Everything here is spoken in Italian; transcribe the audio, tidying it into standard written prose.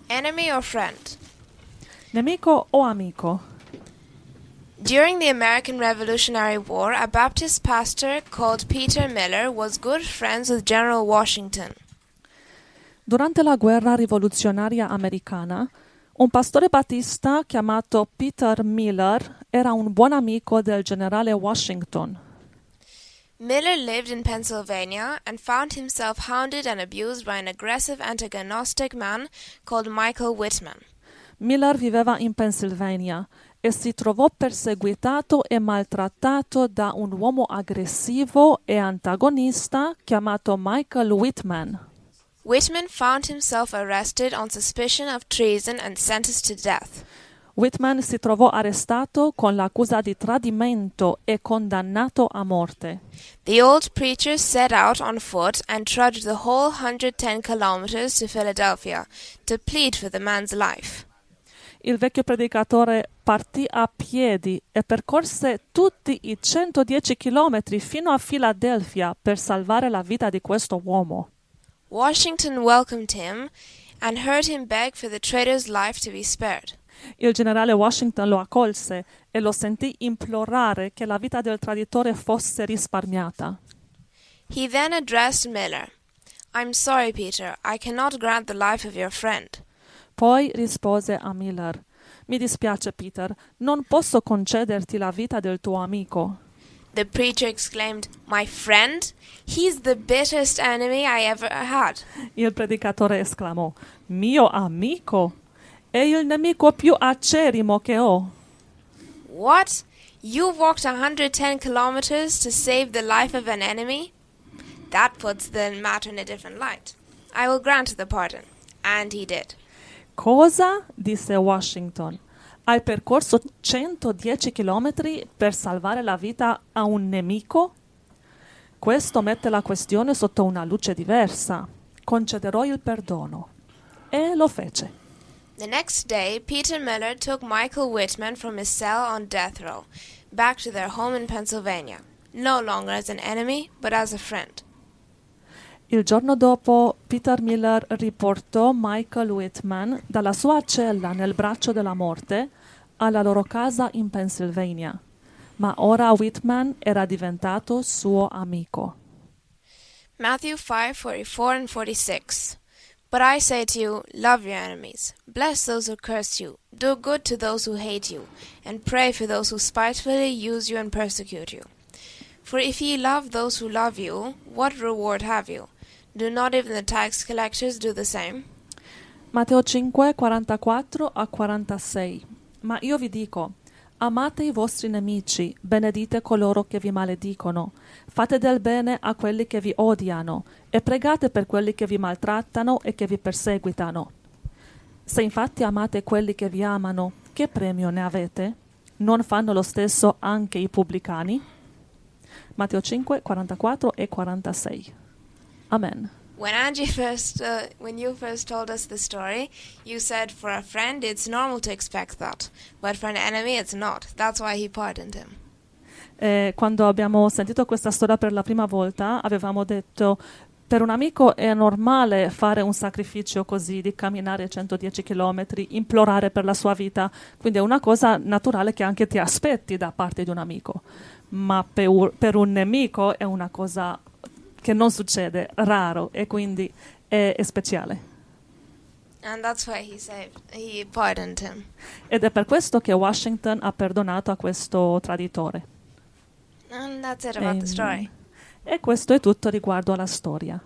Enemy or friend? Nemico o amico? During the American Revolutionary War, a Baptist pastor called Peter Miller was good friends with General Washington. Durante la guerra rivoluzionaria americana, un pastore battista chiamato Peter Miller era un buon amico del generale Washington. Miller lived in Pennsylvania and found himself hounded and abused by an aggressive antagonistic man called Michael Whitman. Miller viveva in Pennsylvania e si trovò perseguitato e maltrattato da un uomo aggressivo e antagonista chiamato Michael Whitman. Whitman found himself arrested on suspicion of treason and sentenced to death. Whitman si trovò arrestato con l'accusa di tradimento e condannato a morte. The old preacher set out on foot and trudged the whole 110 kilometers to Philadelphia to plead for the man's life. Il vecchio predicatore partì a piedi e percorse tutti i 110 chilometri fino a Filadelfia per salvare la vita di questo uomo. Washington welcomed him and heard him beg for the traitor's life to be spared. Il generale Washington lo accolse e lo sentì implorare che la vita del traditore fosse risparmiata. He then addressed Miller. "I'm sorry, Peter, I cannot grant the life of your friend." Poi rispose a Miller: Mi dispiace, Peter, non posso concederti la vita del tuo amico. The preacher exclaimed, "My friend? He's the bitterest enemy I ever had." Il predicatore esclamò: Mio amico? È il nemico più acerrimo che ho. What? You walked 110 kilometers to save the life of an enemy? That puts the matter in a different light. I will grant the pardon. And he did. Cosa? Disse Washington. Hai percorso 110 chilometri per salvare la vita a un nemico? Questo mette la questione sotto una luce diversa. Concederò il perdono. E lo fece. The next day, Peter Miller took Michael Whitman from his cell on death row, back to their home in Pennsylvania, no longer as an enemy, but as a friend. Il giorno dopo, Peter Miller riportò Michael Whitman dalla sua cella nel braccio della morte alla loro casa in Pennsylvania, ma ora Whitman era diventato suo amico. Matthew 5:44 and 46. But I say to you, love your enemies, bless those who curse you, do good to those who hate you, and pray for those who spitefully use you and persecute you. For if ye love those who love you, what reward have you? Do not even the tax collectors do the same? Matteo 5, 44 a 46. Ma io vi dico, amate i vostri nemici, benedite coloro che vi maledicono, fate del bene a quelli che vi odiano e pregate per quelli che vi maltrattano e che vi perseguitano. Se infatti amate quelli che vi amano, che premio ne avete? Non fanno lo stesso anche i pubblicani? Matteo 5, 44 e 46. Amen. When when you first told us the story, you said for a friend it's normal to expect that, but for an enemy it's not. That's why he pardoned him. Quando abbiamo sentito questa storia per la prima volta, avevamo detto per un amico è normale fare un sacrificio così, di camminare 110 chilometri, implorare per la sua vita, quindi è una cosa naturale che anche ti aspetti da parte di un amico, ma per un nemico è una cosa che non succede, raro, e quindi è speciale. And that's why he pardoned him. Ed è per questo che Washington ha perdonato a questo traditore. And that's it about the story. E questo è tutto riguardo alla storia.